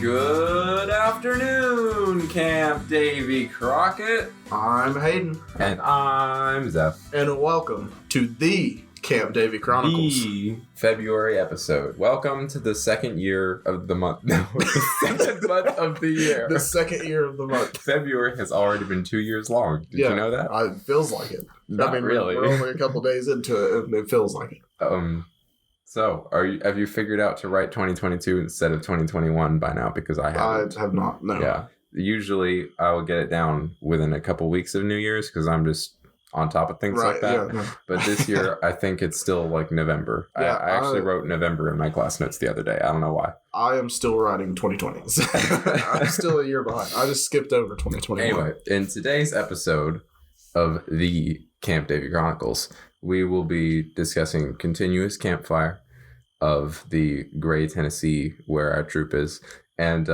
Good afternoon, Camp Davy Crockett. I'm Hayden. And I'm Zeph. And welcome to the Camp Davy Chronicles. The February episode. Welcome to the second year of the month. No, the second month of the year. The second year of the month. February has already been 2 years long. Did you know that? It feels like it. Not really. We're only a couple days into it, and it feels like it. So, have you figured out to write 2022 instead of 2021 by now? Because I haven't. I have not, no. Yeah. Usually, I will get it down within a couple weeks of New Year's because I'm just on top of things like that. Yeah, no. But this year, I think it's still like November. Yeah, I actually wrote November in my class notes the other day. I don't know why. I am still writing 2020. I'm still a year behind. I just skipped over 2021. Anyway, in today's episode of the Camp Davy Chronicles, we will be discussing Continuous Campfire of the Gray, Tennessee, where our troop is. And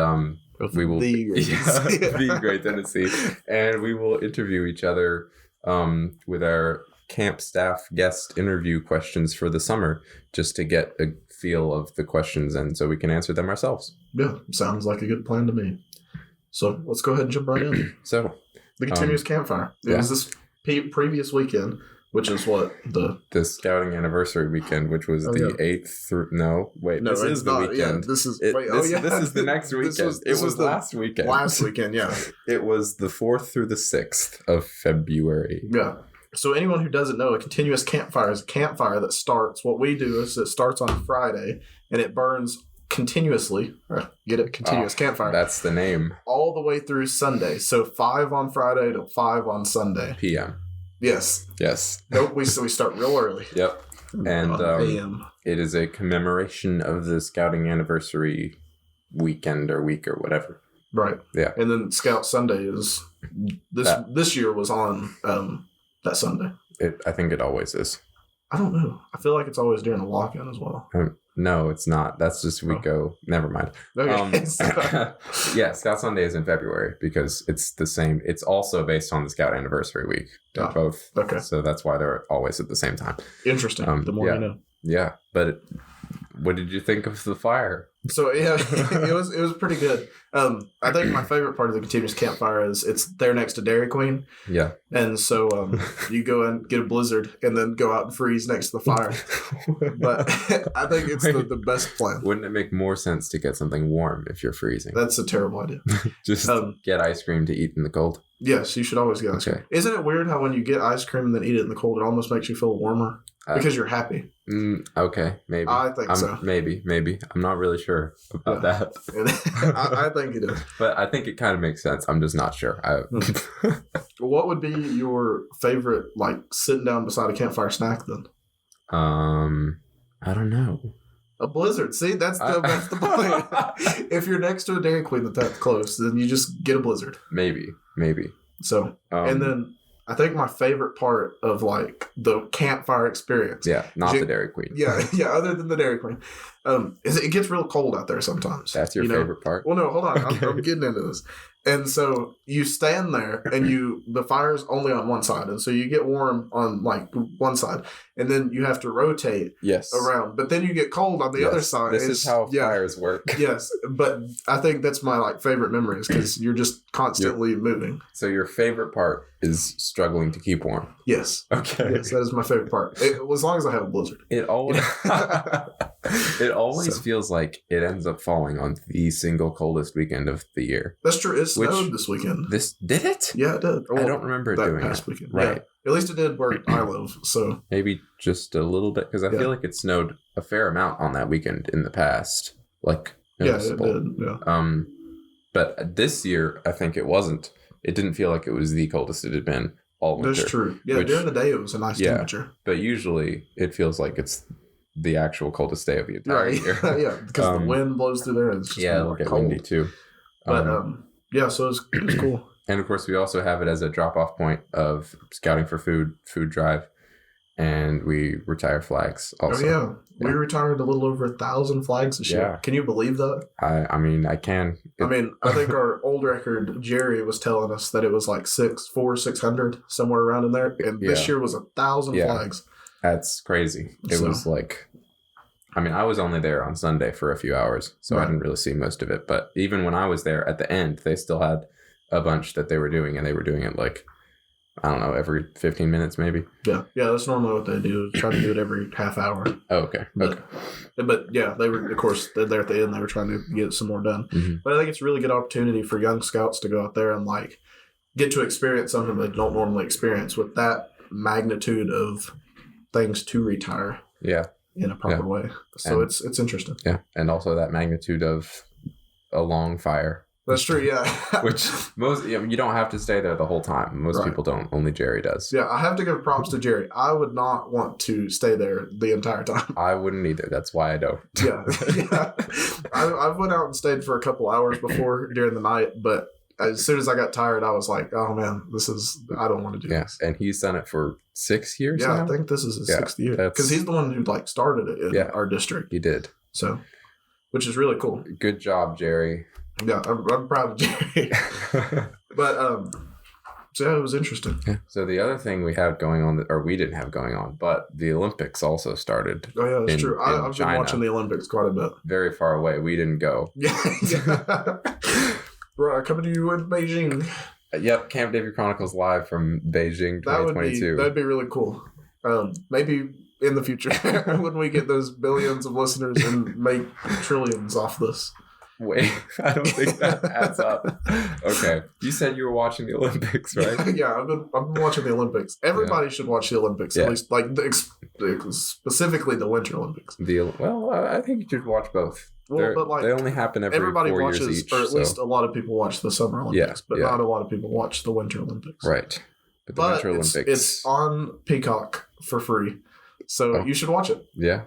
we will the Gray, Tennessee. And we will interview each other with our camp staff guest interview questions for the summer, just to get a feel of the questions and so we can answer them ourselves. Yeah, sounds like a good plan to me. So let's go ahead and jump right in. So the Continuous Campfire. It was this previous weekend, which is what the scouting anniversary weekend, which was the 8th through. No, this is the weekend. Yeah, this is this is the next weekend. It was last weekend. Last weekend, yeah. It was the 4th through the 6th of February. Yeah. So anyone who doesn't know, a continuous campfire is a campfire that starts. What we do is it starts on Friday and it burns continuously. Get it? Continuous campfire. That's the name. All the way through Sunday. So 5 on Friday to 5 on Sunday. PM. Yes. Nope. We start real early. Yep. And it is a commemoration of the scouting anniversary weekend or week or whatever. Right. Yeah. And then Scout Sunday is this year was on that Sunday. I think it always is. I don't know. I feel like it's always during the lock-in as well. No, it's not. That's just we go. Never mind. Okay. Yeah, Scout Sunday is in February because it's the same. It's also based on the Scout Anniversary Week. Both. Okay. So that's why they're always at the same time. Interesting. The more you know. Yeah, but what did you think of the fire? So yeah, it was pretty good. I think my favorite part of the Continuous Campfire is it's there next to Dairy Queen. Yeah. And so you go and get a blizzard and then go out and freeze next to the fire. But I think it's the best plan. Wouldn't it make more sense to get something warm if you're freezing? That's a terrible idea. Just get ice cream to eat in the cold. Yes, you should always get ice cream. Isn't it weird how when you get ice cream and then eat it in the cold, it almost makes you feel warmer? Because you're happy. Okay, maybe. I think so. Maybe. I'm not really sure about that. I think it is. But I think it kind of makes sense. I'm just not sure. What would be your favorite, like, sitting down beside a campfire snack then? I don't know. A blizzard. See, that's the point. If you're next to a Dairy Queen that's close, then you just get a blizzard. Maybe. So, and then I think my favorite part of like the campfire experience. Yeah, not the Dairy Queen. Yeah, other than the Dairy Queen. Is it gets real cold out there sometimes. That's your favorite part? Well, no, hold on. I'm getting into this. And so you stand there and the fire's only on one side. And so you get warm on like one side and then you have to rotate around. But then you get cold on the other side. This is how fires work. Yes. But I think that's my like favorite memories because you're just constantly moving. So your favorite part is struggling to keep warm. Yes. Okay. Yes, that is my favorite part. As long as I have a blizzard. It always feels like it ends up falling on the single coldest weekend of the year. That's true. It snowed this weekend. Did it? Yeah, it did. I don't remember that doing past it. Weekend. Right. Yeah. At least it did where I live. So maybe just a little bit because I feel like it snowed a fair amount on that weekend in the past. Like noticeable. Yeah, it did. Yeah. But this year I think it wasn't. It didn't feel like it was the coldest it had been all winter. That's true. Yeah, during the day it was a nice temperature. But usually it feels like it's the actual coldest day of the entire year. Yeah, because the wind blows through there and it's just it'll get windy too. But so it was cool. And of course we also have it as a drop-off point of scouting for food drive, and we retire flags also. Oh yeah. We retired a little over 1,000 flags this year. Can you believe that? I mean, I can. I think our old record, Jerry was telling us that it was like 600, somewhere around in there. And this year was 1,000 flags. That's crazy. It was like I mean, I was only there on Sunday for a few hours, so I didn't really see most of it. But even when I was there at the end, they still had a bunch that they were doing, and they were doing it like, I don't know, every 15 minutes maybe. Yeah, that's normally what they do. Try to do it every half hour. Oh, okay. But yeah, they were, of course, there at the end, they were trying to get some more done. Mm-hmm. But I think it's a really good opportunity for young scouts to go out there and like get to experience something they don't normally experience with that magnitude of things to retire. Yeah. In a proper way. So and, it's interesting. Yeah. And also that magnitude of a long fire. That's true, yeah. Which you don't have to stay there the whole time. Most people don't. Only Jerry does. Yeah, I have to give props to Jerry. I would not want to stay there the entire time. I wouldn't either. That's why I don't. Yeah. I've went out and stayed for a couple hours before during the night, but as soon as I got tired, I was like, oh man, I don't want to do this. And he's done it for 6 years now? now? I think this is his 6th year. Because he's the one who like started it in our district. He did. So, which is really cool. Good job, Jerry. Yeah, I'm proud of Jerry. But, so yeah, it was interesting. Yeah. So the other thing we had going on, or we didn't have going on, but the Olympics also started. Oh yeah, that's true. I've been watching the Olympics quite a bit. Very far away. We didn't go. Yeah. Right, coming to you in Beijing. Yep, Camp David Chronicles live from Beijing 2022. That'd be really cool. Maybe in the future when we get those billions of listeners and make trillions off this. Wait, I don't think that adds up. Okay, you said you were watching the Olympics, right? Yeah, I've been watching the Olympics. Everybody should watch the Olympics, at least like specifically the Winter Olympics. I think you should watch both. Well, but like they only happen every 4 years each, or at least a lot of people watch the Summer Olympics, but not a lot of people watch the Winter Olympics. Right, but the Winter Olympics, it's on Peacock for free, so you should watch it. Yeah.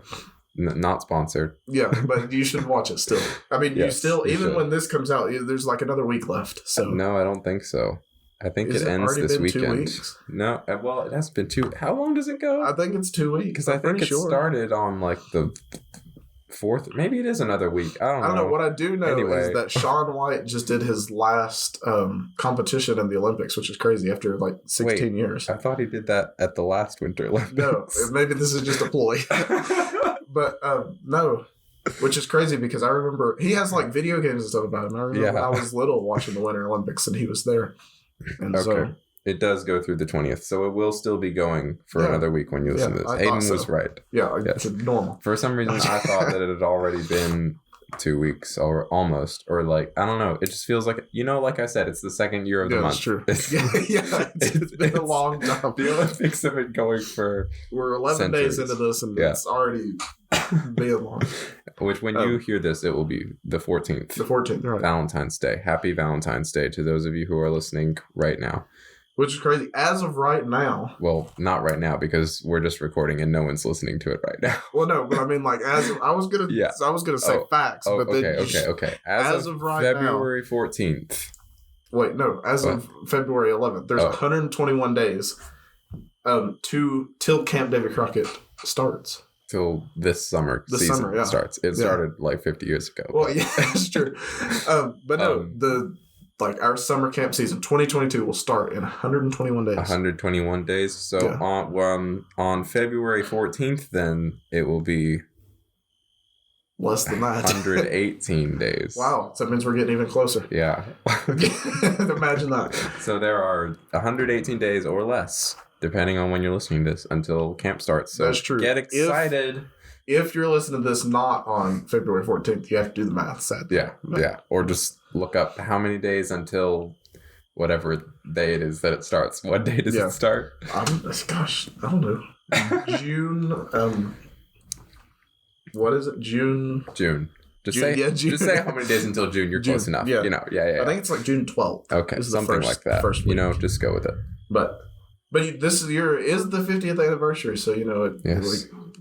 Not sponsored. Yeah, but you should watch it still. I mean, you should. When this comes out, there's like another week left. So no, I don't think so. I think it ends this weekend. 2 weeks? No, well, it has been 2. How long does it go? I think it's 2 weeks. Because I think it started on like the 4th. Maybe it is another week. I don't know. What I do know is that Shaun White just did his last competition in the Olympics, which is crazy after like 16 years. I thought he did that at the last Winter Olympics. No, maybe this is just a ploy. But no, which is crazy because I remember he has like video games and stuff about him. I remember when I was little watching the Winter Olympics and he was there. And so it does go through the 20th, so it will still be going for another week when you listen to this. Hayden was right. Yeah, it's normal. For some reason, I thought that it had already been 2 weeks or almost, or like, I don't know. It just feels like, like I said, it's the second year of the month. That's true. It's been a long time. The Olympics have been going for We're 11 days into this and it's already been long. Which when you hear this, it will be the 14th. The 14th, right. Valentine's Day. Happy Valentine's Day to those of you who are listening right now. Which is crazy. As of right now. Well, not right now because we're just recording and no one's listening to it right now. Well, no, but I mean, like, I was gonna say facts, but then okay. As of right February 14th. Wait, no. As of February 11th, there's 121 days till Camp David Crockett starts. Till this summer season starts. It started like 50 years ago. Well, yeah, that's true. But no, our summer camp season 2022 will start in 121 days. 121 days. So on February 14th, then it will be less than that. 118 days. Wow. So that means we're getting even closer. Yeah. Imagine that. So there are 118 days or less, depending on when you're listening to this, until camp starts. So that's true. Get excited. If you're listening to this not on February 14th, you have to do the math, sadly. Yeah. Or just look up how many days until whatever day it is that it starts. What day does it start? I don't know. June. What is it? June. Just say how many days until June. You're close enough. Yeah. I think it's like June 12th. Okay, something like that. First week. Just go with it. But this year is the 50th anniversary, so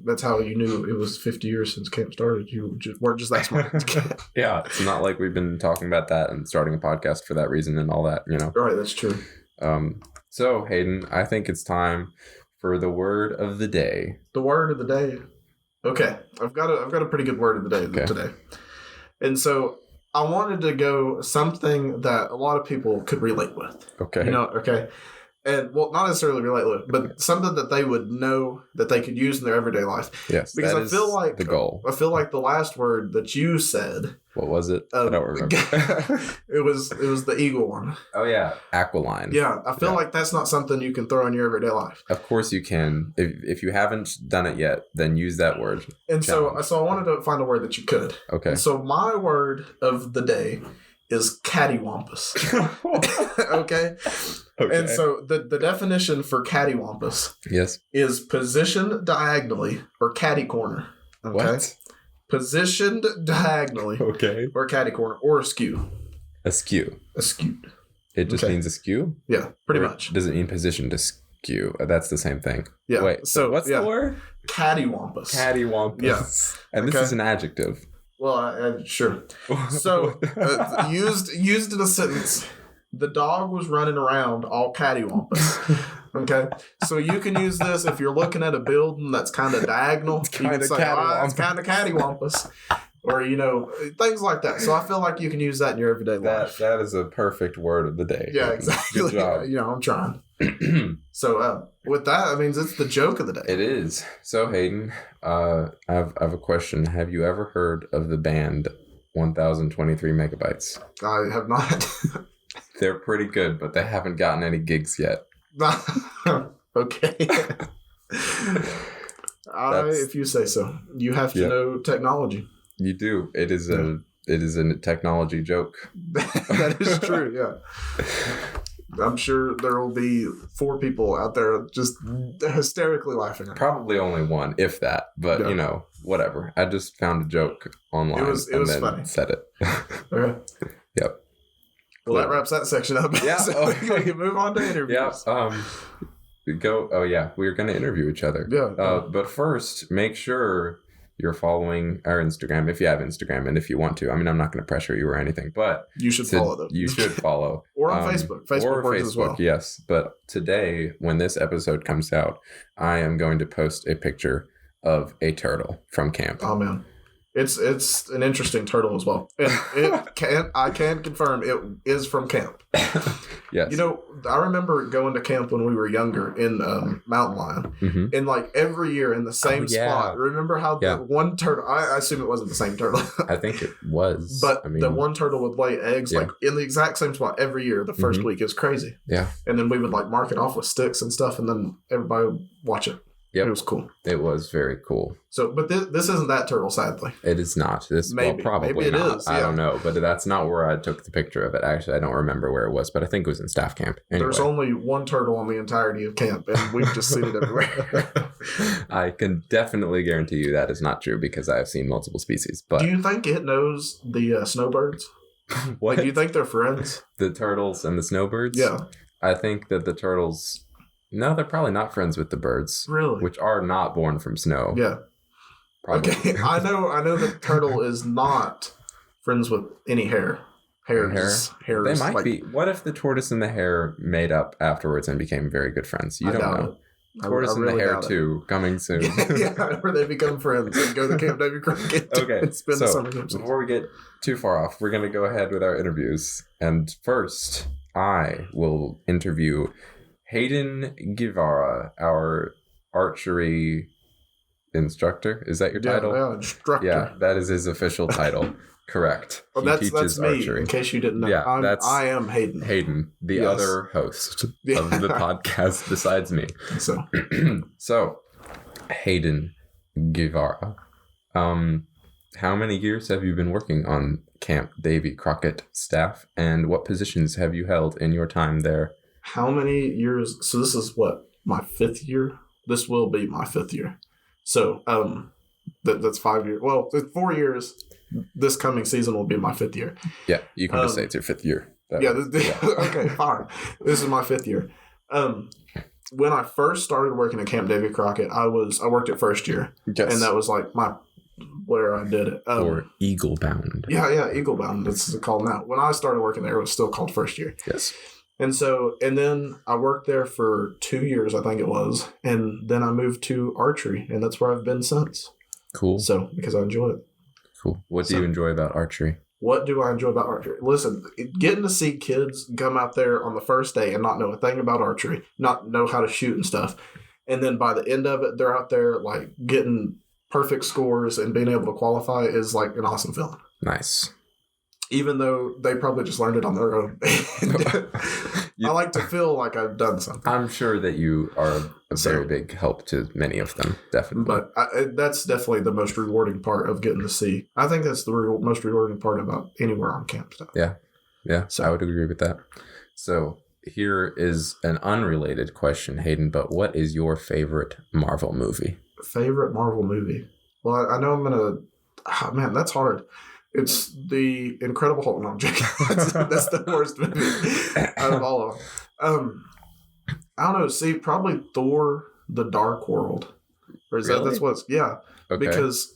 that's how you knew it was 50 years since camp started. You weren't just that smart. Yeah, it's not like we've been talking about that and starting a podcast for that reason and all that, Right, that's true. So, Hayden, I think it's time for the word of the day. The word of the day. Okay, I've got a pretty good word of the day today. And so I wanted to go something that a lot of people could relate with. Okay. Okay. And, well, not necessarily relate with, but something that they would know that they could use in their everyday life. Yes, because I feel like the goal. I feel like the last word that you said. What was it? I don't remember. It was the eagle one. Oh yeah, aquiline. Yeah, I feel like that's not something you can throw in your everyday life. Of course you can. If you haven't done it yet, then use that word. And so I wanted to find a word that you could. Okay. And so my word of the day is cattywampus. Okay. Okay. And so the definition for cattywampus is positioned diagonally or catty corner. Okay? What? Positioned diagonally. Okay. Or catty corner or askew. Askew. Askew. It just means askew? Yeah, pretty much. Does it mean positioned askew? That's the same thing. Yeah. Wait, so what's the word? Cattywampus. Cattywampus. Yes. And this is an adjective. Well, sure. So, used in a sentence, the dog was running around all cattywampus. Okay? So you can use this if you're looking at a building that's kind of diagonal. You can say, it's kind of cattywampus. Or, things like that. So I feel like you can use that in your everyday life. That is a perfect word of the day. Yeah, exactly. Good job. I'm trying. So with that, I mean, it's the joke of the day. It is. So Hayden, I have a question. Have you ever heard of the band 1023 Megabytes? I have not. They're pretty good, but they haven't gotten any gigs yet. Okay. If you say so. You have to know technology. You do. It is a technology joke. That is true, yeah. I'm sure there will be 4 people out there just hysterically laughing. Probably only one, if that. But, whatever. I just found a joke online it was funny. Said it. Okay. Yep. Well, that wraps that section up. Yeah. So we can move on to interviews. Yeah. We're going to interview each other. Yeah. But first, make sure you're following our Instagram if you have Instagram and if you want to. I mean, I'm not going to pressure you or anything, but you should follow them. You should follow. Or on Facebook. Facebook works as well. Yes. But today, when this episode comes out, I am going to post a picture of a turtle from camp. Oh, man. It's an interesting turtle as well. And I can confirm it is from camp. Yes. I remember going to camp when we were younger in Mountain Lion. Mm-hmm. And every year in the same spot. Remember how the one turtle, I assume it wasn't the same turtle. I think it was. But the one turtle would lay eggs in the exact same spot every year the first week. It was crazy. Yeah. And then we would mark it off with sticks and stuff, and then everybody would watch it. Yep. It was cool. It was very cool. So, but this isn't that turtle, sadly. It is not. Probably maybe it not. is. I don't know, but that's not where I took the picture of it. Actually, I don't remember where it was, but I think it was in staff camp. Anyway. There's only one turtle on the entirety of camp, and we've just seen it everywhere. I can definitely guarantee you that is not true because I have seen multiple species. But do you think it knows the snowbirds? What? Do you think they're friends? The turtles and the snowbirds? Yeah. I think that the turtles... No, they're probably not friends with the birds. Really? Which are not born from snow. Yeah. Probably. Okay, I know the turtle is not friends with any hare. Hares. They might be. What if the tortoise and the hare made up afterwards and became very good friends? You don't know. Tortoise and the hare 2 coming soon. Yeah, where they become friends and go to Camp Davy Crockett and spend the summer camp. Before we get too far off, we're going to go ahead with our interviews. And first, I will interview Hayden Guevara, our archery instructor. Is that your title? Yeah, instructor. Yeah, that is his official title. Correct. Well, that's me, archery. In case you didn't know. Yeah, I am Hayden. Hayden, the other host of the podcast besides me. So, Hayden Guevara, how many years have you been working on Camp Davy Crockett staff, and what positions have you held in your time there? How many years? So this is my 5th year? This will be my 5th year. So that's 5 years. Well, it's 4 years. This coming season will be my 5th year. Yeah, you can just say it's your 5th year. Okay, fine. This is my 5th year. When I first started working at Camp Davy Crockett, I worked at first year. Yes. And that was where I did it. Or Eagle Bound. Yeah, Eagle Bound. That's called now. When I started working there, it was still called first year. Yes. And then I worked there for 2 years, I think it was. And then I moved to archery, and that's where I've been since. Cool. So, because I enjoy it. Cool. What do you enjoy about archery? What do I enjoy about archery? Listen, getting to see kids come out there on the first day and not know a thing about archery, not know how to shoot and stuff, and then by the end of it, they're out there like getting perfect scores and being able to qualify is like an awesome feeling. Nice. Even though they probably just learned it on their own. I like to feel like I've done something. I'm sure that you are a very big help to many of them, definitely. But that's definitely the most rewarding part of getting to see. I think that's the most rewarding part about anywhere on camp stuff. Yeah. Yeah, so I would agree with that. So here is an unrelated question, Hayden, but what is your favorite Marvel movie? Favorite Marvel movie? Well, I know I'm going to... Oh, man, that's hard. It's the Incredible Hulk. No, I'm joking. That's the worst movie out of all of them. I don't know. See, probably Thor: The Dark World. Or is really? that's what's... Yeah. Okay. Because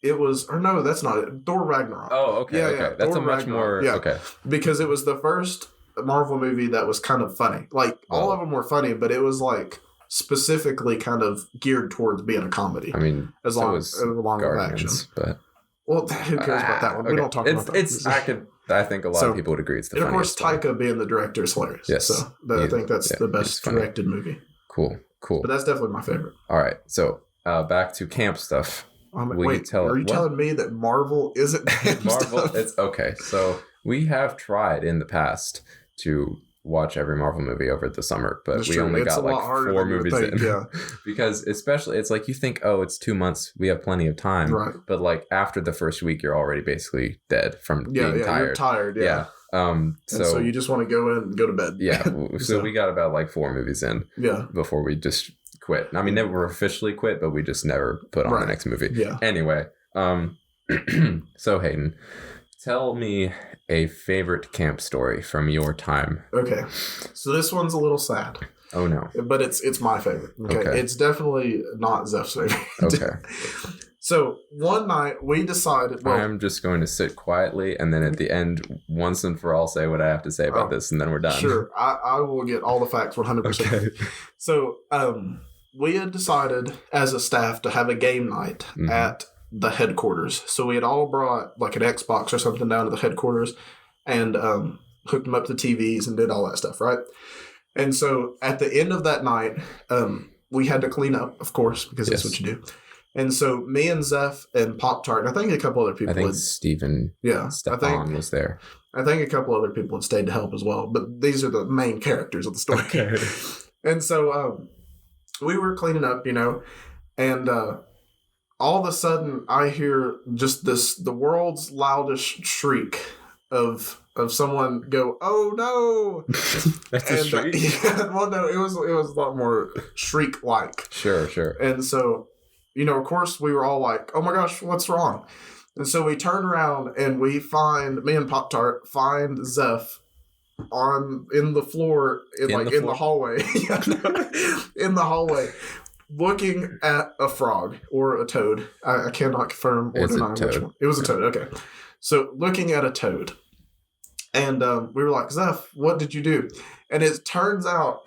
it was... Or no, that's not it. Thor Ragnarok. Oh, okay. Yeah, okay. Yeah. That's Thor a much Ragnarok. More... Yeah. Okay. Because it was the first Marvel movie that was kind of funny. Like, all of them were funny, but it was like... specifically kind of geared towards being a comedy. I mean, as long as action. But well, who cares about that one? Okay. We don't talk about that. I think a lot of people would agree it's the funniest. And of course, Taika being the director is hilarious. Yes. So I think that's the best directed movie. Cool. But that's definitely my favorite. All right. So back to camp stuff. Wait, are you telling me that Marvel isn't camp Marvel? Stuff? It's okay. So we have tried in the past to watch every Marvel movie over the summer, but we only got like 4 movies in. Yeah. Because especially it's like you think, oh, it's 2 months, we have plenty of time. Right. But like after the first week, you're already basically dead from being tired. You're tired. Yeah. So you just want to go in and go to bed. Yeah. So we got about like 4 movies in. Yeah. Before we just quit. I mean, never officially quit, but we just never put on the next movie. Yeah. Anyway, so Hayden, tell me a favorite camp story from your time. Okay. So this one's a little sad. Oh, no. But it's my favorite. Okay. It's definitely not Zeph's favorite. Okay. So one night we decided... Well, I'm just going to sit quietly and then at the end, once and for all, say what I have to say about this and then we're done. Sure. I will get all the facts 100%. Okay. So we had decided as a staff to have a game night at the headquarters. So we had all brought like an Xbox or something down to the headquarters and hooked them up to TVs and did all that stuff, right? And so at the end of that night, we had to clean up, of course, because that's what you do. And so me and Zeph and Pop-Tart, and I think a couple other people. I think Stephen was there. I think a couple other people had stayed to help as well. But these are the main characters of the story. Okay. And so we were cleaning up, and all of a sudden, I hear just the world's loudest shriek of someone go, "Oh no!" That's a shriek. Well, no, it was a lot more shriek like. Sure. And so, of course, we were all like, "Oh my gosh, what's wrong?" And so we turn around and me and Pop-Tart find Zeph in the floor in the hallway. In the hallway. Looking at a frog or a toad. I cannot confirm or deny which one. It was a toad. Okay. So looking at a toad. And we were like, Zeph, what did you do? And it turns out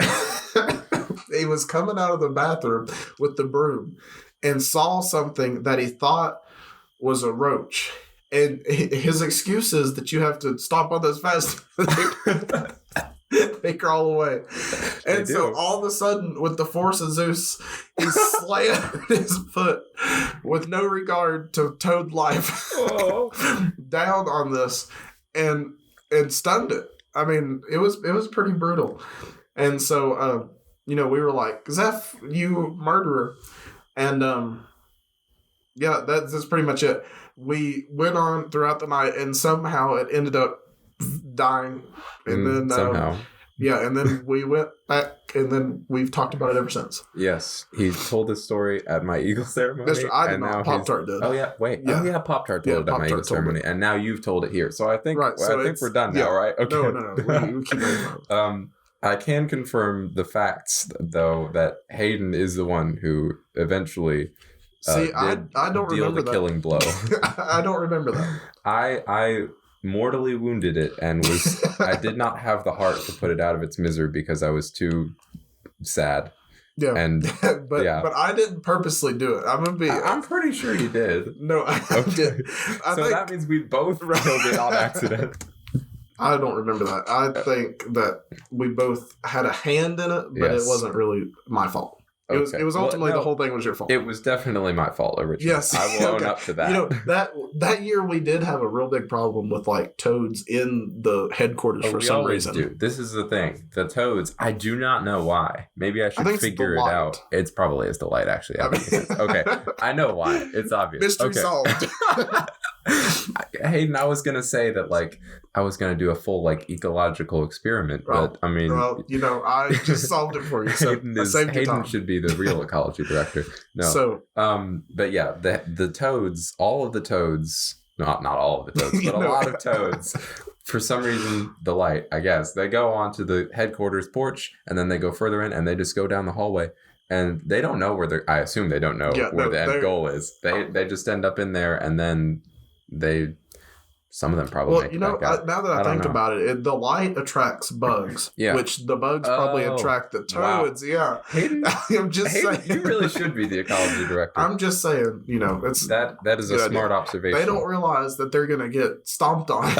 he was coming out of the bathroom with the broom and saw something that he thought was a roach. And his excuse is that you have to stomp on those fast. They crawl away. And so all of a sudden, with the force of Zeus, he slammed his foot with no regard to toad life down on this and stunned it. I mean, it was pretty brutal. And so, we were like, Zeph, you murderer. And that's pretty much it. We went on throughout the night and somehow it ended up dying. And then somehow. And then we went back and then we've talked about it ever since. Yes. He told this story at my Eagle ceremony. I did not. Pop-Tart did. Oh yeah, wait. Yeah. Oh yeah, Pop-Tart told it at my Eagle ceremony. And now you've told it here. So I think I think we're done now, right? Okay. No. We keep going. I can confirm the facts though that Hayden is the one who eventually I don't remember the killing blow. I don't remember that. I mortally wounded it and I did not have the heart to put it out of its misery because I was too sad. Yeah. And but I didn't purposely do it. I'm pretty sure you did. No, I did. So that means we both killed it on accident. I don't remember that. I think that we both had a hand in it, but it wasn't really my fault. It was ultimately the whole thing was your fault. It was definitely my fault originally. Yes. I will own up to that. That year we did have a real big problem with like toads in the headquarters for some reason. Do. This is the thing. The toads, I do not know why. Maybe I should figure it out. It's probably is the light, actually. Okay. I know why. It's obvious. Mystery solved. Hayden, I was going to say that like I was going to do a full like ecological experiment, but I mean... Well, I just solved it for you, so Hayden should be the real ecology director. No. So... but yeah, the toads, all of the toads, not all of the toads, but a lot of toads, for some reason, the light, I guess, they go onto the headquarters porch, and then they go further in, and they just go down the hallway. And they don't know I assume they don't know where the end goal is. They just end up in there, and then some of them probably make it back out. Now that I think about it, the light attracts bugs, which the bugs probably attract the toads. Wow. Yeah, Hayden, I'm just saying. You really should be the ecology director. I'm just saying, it's that is a smart observation. They don't realize that they're going to get stomped on.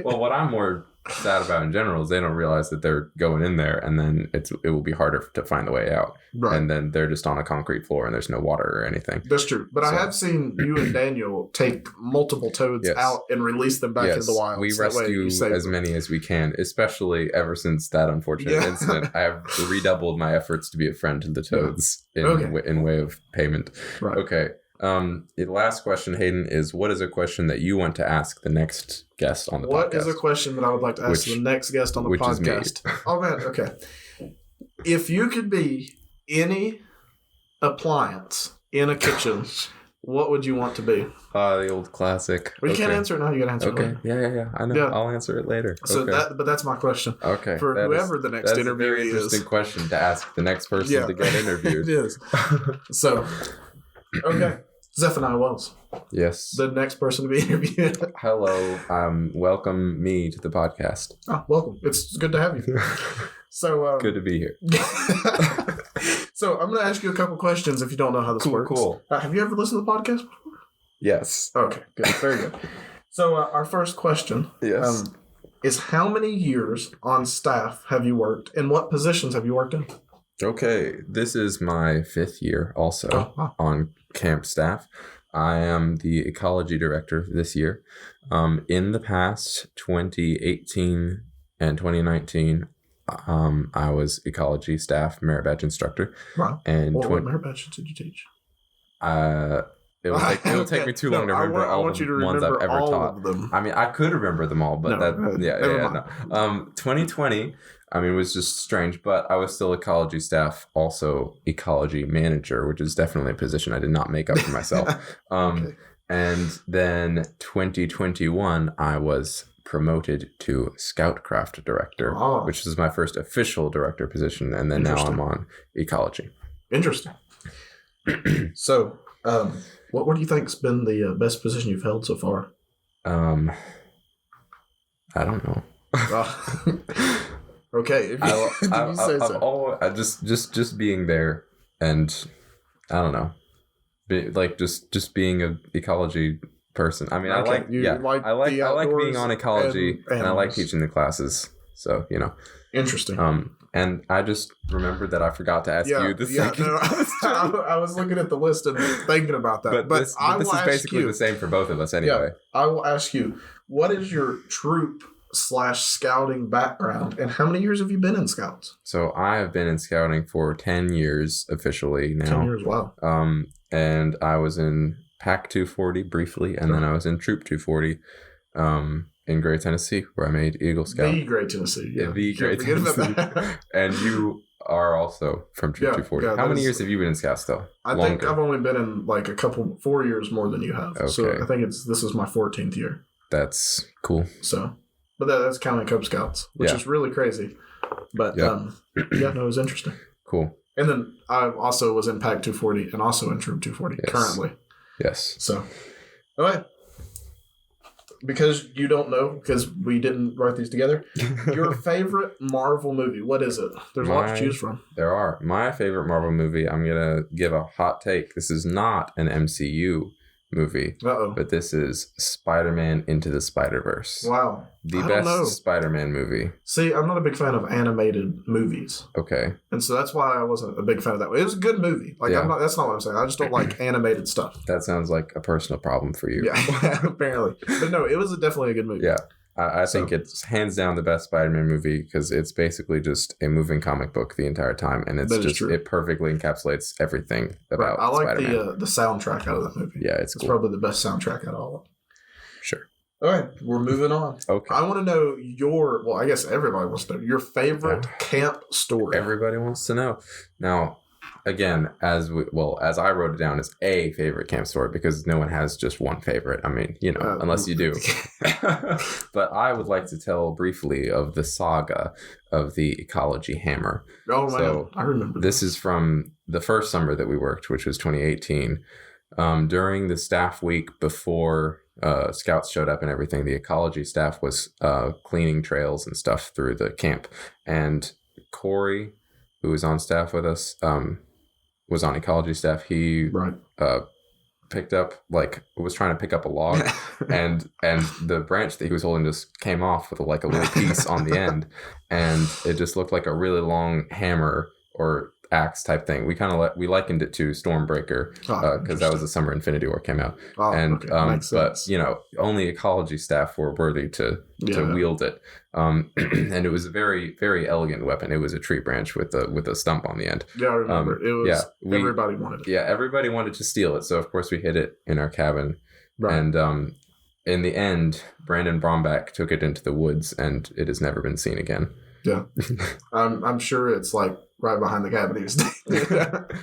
Well, what I'm more sad about in general is they don't realize that they're going in there, and then it will be harder to find the way out. Right. And then they're just on a concrete floor and there's no water or anything. That's true. But I have seen you and Daniel take multiple toads out and release them back into the wild. We rescue as many as we can, especially ever since that unfortunate incident. I have redoubled my efforts to be a friend to the toads in way of payment. Right. Okay. The last question, Hayden, is what is a question that you want to ask the next guest on the podcast? What is a question that I would like to ask the next guest on the podcast? Oh, man. Okay. If you could be any appliance in a kitchen, what would you want to be? The old classic. Well, you can't answer it now. You got to answer it later. Yeah. I know. Yeah. I'll answer it later. So but that's my question. Okay. For whoever the next interview is. That's a very interesting question to ask the next person to get interviewed. It is. So, okay. Zeph and Wells. Yes. The next person to be interviewed. Hello. Welcome me to the podcast. Oh, welcome. It's good to have you. So good to be here. So I'm going to ask you a couple questions if you don't know how this works. Cool. Have you ever listened to the podcast before? Yes. Okay, good. Very good. So our first question is how many years on staff have you worked, and what positions have you worked in? Okay, this is my 5th year also on camp staff. I am the ecology director this year. In the past 2018 and 2019, I was ecology staff merit badge instructor. Wow. And what merit badge did you teach? It'll take me too long to remember all the ones I've ever taught. I mean, I could remember them all, but 2020, was just strange, but I was still ecology staff, also ecology manager, which is definitely a position I did not make up for myself. And then 2021, I was promoted to Scoutcraft director, which is my first official director position, and then now I'm on ecology. Interesting. So, what do you think's been the best position you've held so far? I don't know. Okay, if you say so. Just being there, and I don't know, just being an ecology person. I mean, okay. I like being on ecology, and I like teaching the classes. So interesting. And I just remembered that I forgot to ask you the second question. I was looking at the list and thinking about that. But this is basically the same for both of us anyway. Yeah, I will ask you, what is your troop /scouting background, and how many years have you been in scouts? So I have been in scouting for 10 years officially now. 10 years, wow. And I was in Pack 240 briefly, and then I was in Troop 240 in Gray, Tennessee, where I made Eagle Scout. The Gray, Tennessee. Yeah. The Gray, Tennessee. And you are also from Troop 240. How many years have you been in Scouts, though? I think I've only been in 4 years more than you have. Okay. So I think this is my 14th year. That's cool. So, but that's counting Cub Scouts, which is really crazy. But no, it was interesting. Cool. And then I also was in Pack 240 and also in Troop 240 currently. Yes. So, all right. because you don't know, because we didn't write these together, your favorite Marvel movie, what is it? There's a lot to choose from. There are. My favorite Marvel movie, I'm going to give a hot take. This is not an MCU movie, but this is Spider-Man Into the Spider-Verse. Wow. The best Spider-Man movie. See, I'm not a big fan of animated movies. Okay. And so that's why I wasn't a big fan of that. It was a good movie. Like, that's not what I'm saying. I just don't like animated stuff. That sounds like a personal problem for you. Yeah, apparently. But no, it was definitely a good movie. Yeah. I think it's hands down the best Spider-Man movie because it's basically just a moving comic book the entire time, and it perfectly encapsulates everything about I like Spider-Man. the soundtrack out of that movie. Yeah, it's cool. Probably the best soundtrack out of all of them. Sure. All right, we're moving on. Okay. I want to know I guess everybody wants to know your favorite camp story. Everybody wants to know. Now, again, as I wrote it down, it's a favorite camp story because no one has just one favorite. I mean, unless you do. But I would like to tell briefly of the saga of the ecology hammer. Oh, man. So, I remember this is from the first summer that we worked, which was 2018. During the staff week before scouts showed up and everything, the ecology staff was cleaning trails and stuff through the camp. And Corey, who was on staff with us, was on ecology staff. He picked up, was trying to pick up a log, and the branch that he was holding just came off with a little piece on the end, and it just looked like a really long hammer or axe type thing. We likened it to Stormbreaker because that was the summer Infinity War came out, but only ecology staff were worthy to wield it, and it was a very, very elegant weapon. It was a tree branch with a stump on the end. Yeah, I remember. It was everybody wanted it. Yeah, everybody wanted to steal it, so of course we hid it in our cabin, and in the end, Brandon Bromback took it into the woods, and it has never been seen again. Yeah, I'm sure it's right behind the cabin he was staying.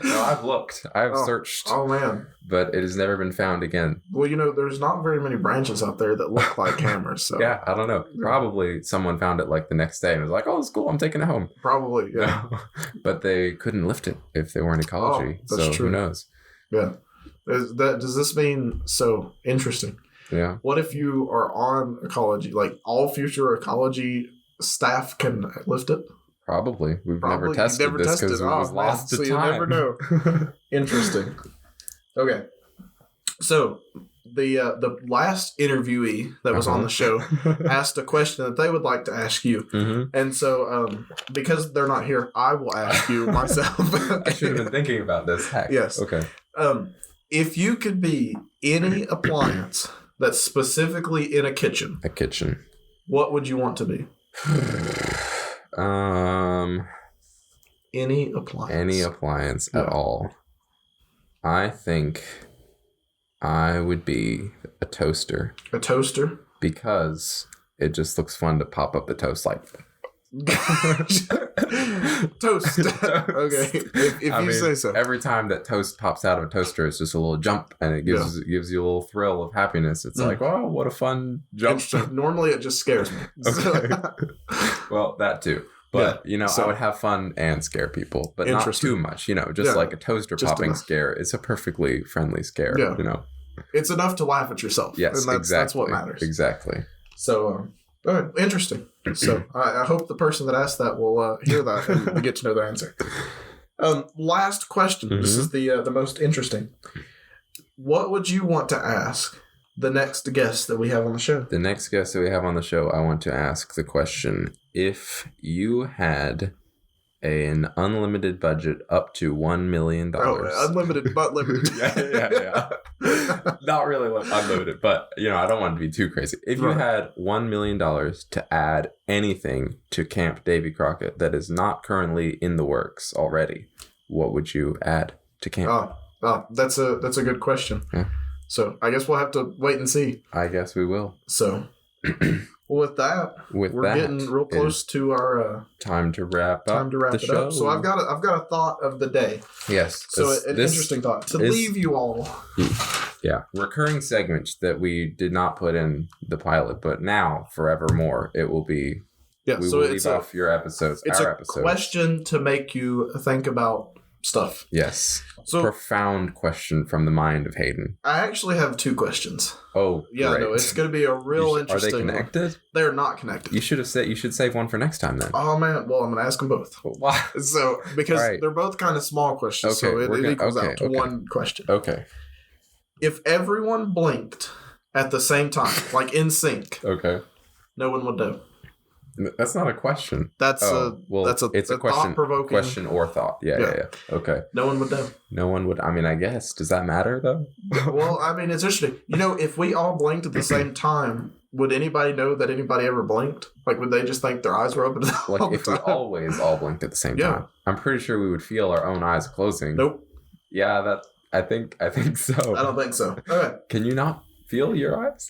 No, I've looked. I've searched. Oh, man. But it has never been found again. Well, there's not very many branches out there that look like hammers. So. Yeah, I don't know. Probably someone found it the next day and was like, oh, it's cool. I'm taking it home. Probably, yeah. But they couldn't lift it if they were in ecology. That's so true. Who knows? Yeah. Does this mean so interesting? Yeah. What if you are on ecology? All future ecology staff can lift it? Probably. We've never tested this because it was lost to time. You never know. Interesting. Okay. So the last interviewee that was on the show asked a question that they would like to ask you. Mm-hmm. And so because they're not here, I will ask you myself. I should have been thinking about this. Heck. Yes. Okay. If you could be any appliance that's specifically in a kitchen. A kitchen. What would you want to be? Any appliance at all. I think I would be a toaster. A toaster? Because it just looks fun to pop up the toast Toast. Okay. If you say so. Every time that toast pops out of a toaster, it's just a little jump, and it gives you a little thrill of happiness. It's like, oh, what a fun jump. Normally, it just scares me. Okay. Well, that too. But, I would have fun and scare people, but not too much, just like a toaster popping scare. It's a perfectly friendly scare, It's enough to laugh at yourself. Yes, and exactly. That's what matters. Exactly. So, all right, interesting. So, I hope the person that asked that will hear that and get to know their answer. Last question. Mm-hmm. This is the most interesting. What would you want to ask the next guest that we have on the show? The next guest that we have on the show, I want to ask the question, if you had an unlimited budget up to $1 million. Oh, unlimited but limited. yeah. Not really unlimited, but, I don't want it to be too crazy. If you had $1 million to add anything to Camp Davy Crockett that is not currently in the works already, what would you add to camp? Oh, that's a good question. Yeah. So I guess we'll have to wait and see. I guess we will. So, with that, we're getting real close to our time to wrap up the show. Up. So I've got a thought of the day. Yes. So an interesting thought to leave you all. Yeah, recurring segment that we did not put in the pilot, but now forevermore it will be. Yeah. We will leave off your episodes. It's our episodes. Question to make you think about stuff. Yes. So profound question from the mind of Hayden. I actually have 2 questions. Oh, yeah, great. No, it's going to be a real interesting. Are they connected? One. They're not connected. You should save one for next time then. Oh man, well I'm going to ask them both. Why? So because they're both kind of small questions, so it equals out to one question. Okay. If everyone blinked at the same time, like in sync, no one would know. That's not a question. It's a question or thought. Yeah. Okay. No one would know. No one would. I mean, I guess. Does that matter though? Well, I mean, it's interesting. If we all blinked at the same time, would anybody know that anybody ever blinked? Like, would they just think their eyes were open? Like, if we always all blinked at the same time, I'm pretty sure we would feel our own eyes closing. Nope. Yeah, I think so. I don't think so. Okay. Can you not feel your eyes?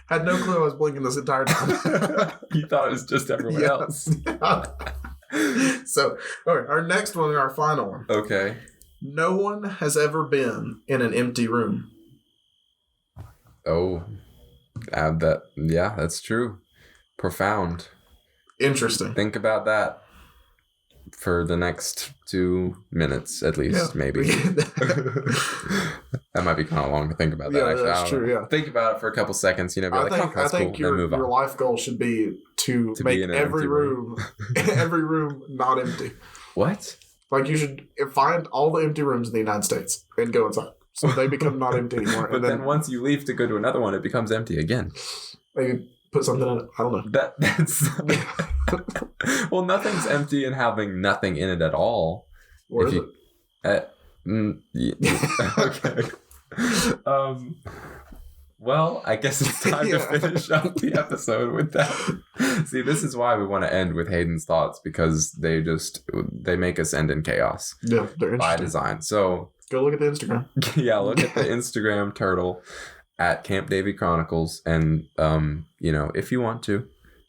Had no clue I was blinking this entire time. You thought it was just everyone else. So, all right, our next one, our final one. Okay. No one has ever been in an empty room. Oh, add that. Yeah, that's true. Profound. Interesting. Think about that for the next 2 minutes, at least, maybe. That might be kind of long to think about that. Yeah, that's true. Yeah. Think about it for a couple seconds. Be I think cool, your life goal should be to make every room not empty. What? Like you should find all the empty rooms in the United States and go inside, so they become not empty anymore. But then once you leave to go to another one, it becomes empty again. Maybe put something in it. I don't know. That's well, nothing's empty and having nothing in it at all. Where is it? Okay. Well, I guess it's time to finish up the episode with that. See, this is why we want to end with Hayden's thoughts, because they make us end in chaos. Yeah, they're by design. So go look at the Instagram. Yeah, look at the Instagram turtle at Camp Davy Chronicles, and if you want to,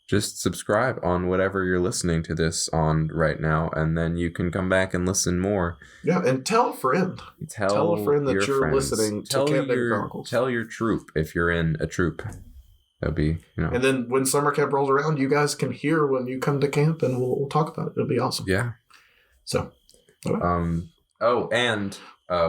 just subscribe on whatever you're listening to this on right now, and then you can come back and listen more. Yeah, and tell a friend. Tell a friend that you're listening to Camp Davy Chronicles. Tell your troop if you're in a troop. That'd be, And then when summer camp rolls around, you guys can hear when you come to camp, and we'll talk about it. It'll be awesome. Yeah. So. Okay. And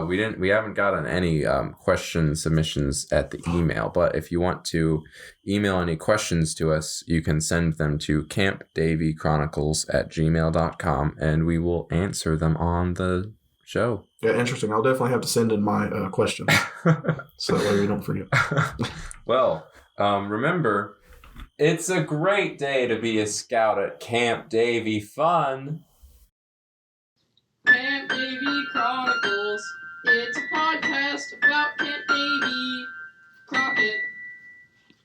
we haven't gotten any question submissions at the email, but if you want to email any questions to us, you can send them to campdavychronicles@gmail.com, and we will answer them on the show. Yeah, interesting. I'll definitely have to send in my questions so that way we don't forget. Well, remember, it's a great day to be a scout at Camp Davy Fun. Camp Davy Chronicles. It's a podcast about Camp Davy Crockett.